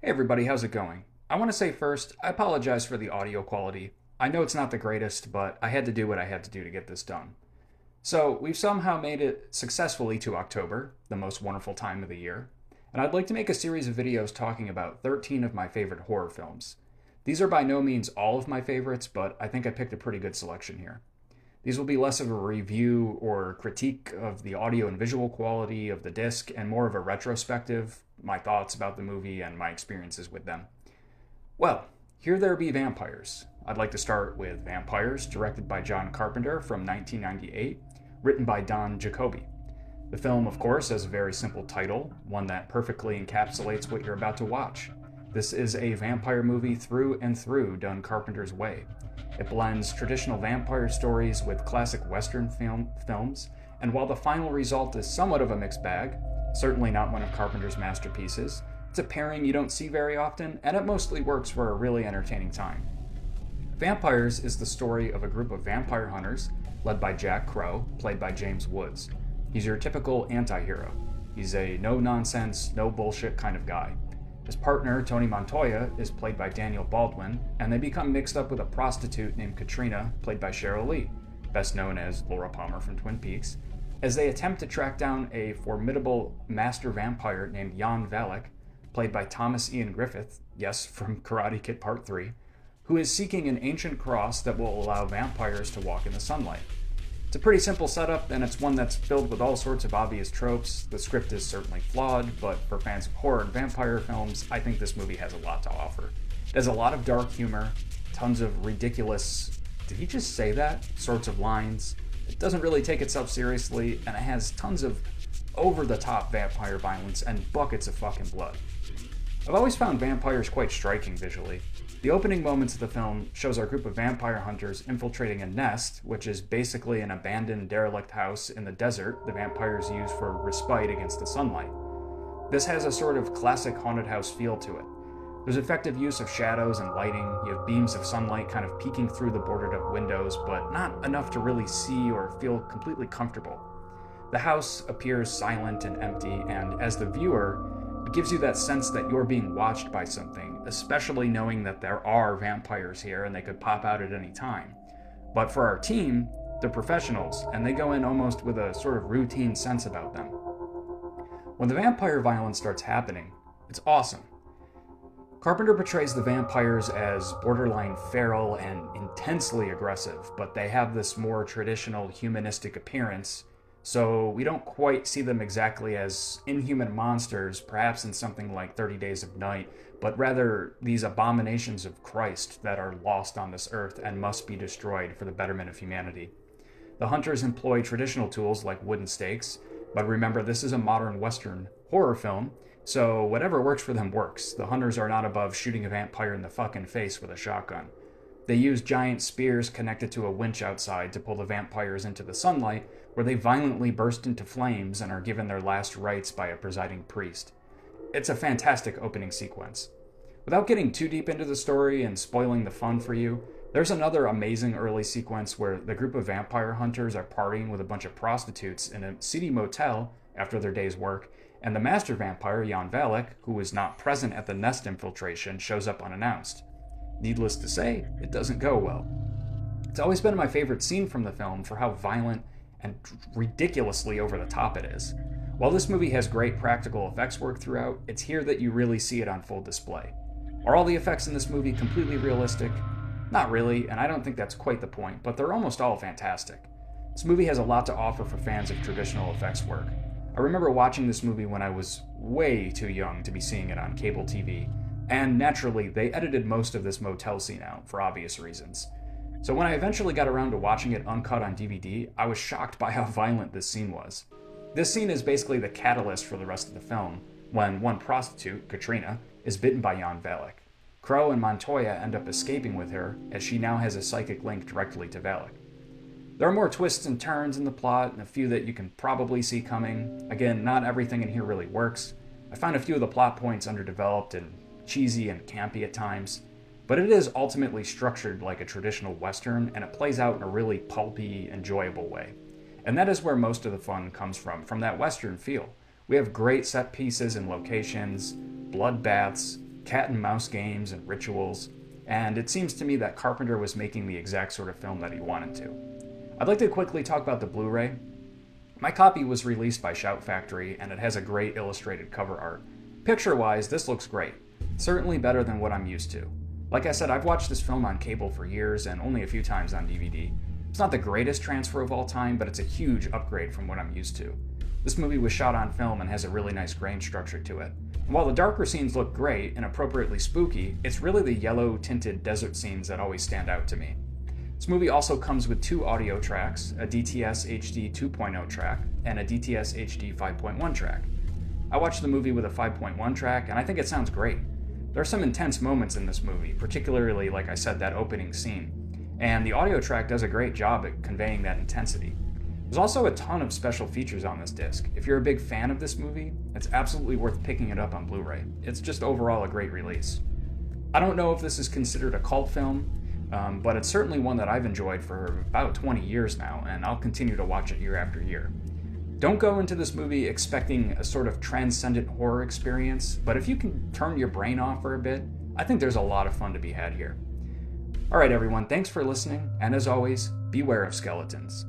Hey everybody, how's it going? I want to say first, I apologize for the audio quality. I know it's not the greatest, but I had to do what I had to do to get this done. So, we've somehow made it successfully to October, the most wonderful time of the year, and I'd like to make a series of videos talking about 13 of my favorite horror films. These are by no means all of my favorites, but I think I picked a pretty good selection here. These will be less of a review or critique of the audio and visual quality of the disc and more of a retrospective, my thoughts about the movie and my experiences with them. Well, here there be vampires. I'd like to start with Vampires, directed by John Carpenter from 1998, written by Don Jacoby. The film, of course, has a very simple title, one that perfectly encapsulates what you're about to watch. This is a vampire movie through and through done Carpenter's way. It blends traditional vampire stories with classic Western films, and while the final result is somewhat of a mixed bag, certainly not one of Carpenter's masterpieces, it's a pairing you don't see very often, and it mostly works for a really entertaining time. Vampires is the story of a group of vampire hunters led by Jack Crow, played by James Woods. He's your typical anti-hero. He's a no-nonsense, no-bullshit kind of guy. His partner, Tony Montoya, is played by Daniel Baldwin, and they become mixed up with a prostitute named Katrina, played by Cheryl Lee, best known as Laura Palmer from Twin Peaks, as they attempt to track down a formidable master vampire named Jan Valek, played by Thomas Ian Griffith, yes, from Karate Kid Part 3, who is seeking an ancient cross that will allow vampires to walk in the sunlight. It's a pretty simple setup, and it's one that's filled with all sorts of obvious tropes. The script is certainly flawed, but for fans of horror and vampire films, I think this movie has a lot to offer. It has a lot of dark humor, tons of ridiculous, did he just say that? Sorts of lines. It doesn't really take itself seriously, and it has tons of over-the-top vampire violence and buckets of fucking blood. I've always found vampires quite striking visually. The opening moments of the film shows our group of vampire hunters infiltrating a nest, which is basically an abandoned derelict house in the desert the vampires use for respite against the sunlight. This has a sort of classic haunted house feel to it. There's effective use of shadows and lighting. You have beams of sunlight kind of peeking through the boarded up windows, but not enough to really see or feel completely comfortable. The house appears silent and empty, and as the viewer, it gives you that sense that you're being watched by something, especially knowing that there are vampires here and they could pop out at any time. But for our team, they're professionals, and they go in almost with a sort of routine sense about them. When the vampire violence starts happening, it's awesome. Carpenter portrays the vampires as borderline feral and intensely aggressive, but they have this more traditional humanistic appearance, so we don't quite see them exactly as inhuman monsters, perhaps in something like 30 Days of Night, but rather these abominations of Christ that are lost on this earth and must be destroyed for the betterment of humanity. The hunters employ traditional tools like wooden stakes, but remember this is a modern Western horror film, so whatever works for them works. The hunters are not above shooting a vampire in the fucking face with a shotgun. They use giant spears connected to a winch outside to pull the vampires into the sunlight, where they violently burst into flames and are given their last rites by a presiding priest. It's a fantastic opening sequence. Without getting too deep into the story and spoiling the fun for you, there's another amazing early sequence where the group of vampire hunters are partying with a bunch of prostitutes in a seedy motel after their day's work, and the master vampire, Jan Valek, who was not present at the nest infiltration, shows up unannounced. Needless to say, it doesn't go well. It's always been my favorite scene from the film for how violent and ridiculously over the top it is. While this movie has great practical effects work throughout, it's here that you really see it on full display. Are all the effects in this movie completely realistic? Not really, and I don't think that's quite the point, but they're almost all fantastic. This movie has a lot to offer for fans of traditional effects work. I remember watching this movie when I was way too young to be seeing it on cable TV, and naturally, they edited most of this motel scene out for obvious reasons. So when I eventually got around to watching it uncut on DVD, I was shocked by how violent this scene was. This scene is basically the catalyst for the rest of the film, when one prostitute, Katrina, is bitten by Jan Valek. Crow and Montoya end up escaping with her, as she now has a psychic link directly to Valek. There are more twists and turns in the plot, and a few that you can probably see coming. Again, not everything in here really works. I found a few of the plot points underdeveloped and cheesy and campy at times, but it is ultimately structured like a traditional Western, and it plays out in a really pulpy, enjoyable way. And that is where most of the fun comes from that Western feel. We have great set pieces and locations, bloodbaths, cat and mouse games and rituals, and it seems to me that Carpenter was making the exact sort of film that he wanted to. I'd like to quickly talk about the Blu-ray. My copy was released by Shout Factory, and it has a great illustrated cover art. Picture-wise, this looks great. Certainly better than what I'm used to. Like I said, I've watched this film on cable for years and only a few times on DVD. It's not the greatest transfer of all time, but it's a huge upgrade from what I'm used to. This movie was shot on film and has a really nice grain structure to it. And while the darker scenes look great and appropriately spooky, it's really the yellow-tinted desert scenes that always stand out to me. This movie also comes with 2 audio tracks, a DTS HD 2.0 track and a DTS HD 5.1 track. I watched the movie with a 5.1 track, and I think it sounds great. There are some intense moments in this movie, particularly, like I said, that opening scene, and the audio track does a great job at conveying that intensity. There's also a ton of special features on this disc. If you're a big fan of this movie, it's absolutely worth picking it up on Blu-ray. It's just overall a great release. I don't know if this is considered a cult film, but it's certainly one that I've enjoyed for about 20 years now, and I'll continue to watch it year after year. Don't go into this movie expecting a sort of transcendent horror experience, but if you can turn your brain off for a bit, I think there's a lot of fun to be had here. Alright everyone, thanks for listening, and as always, beware of skeletons.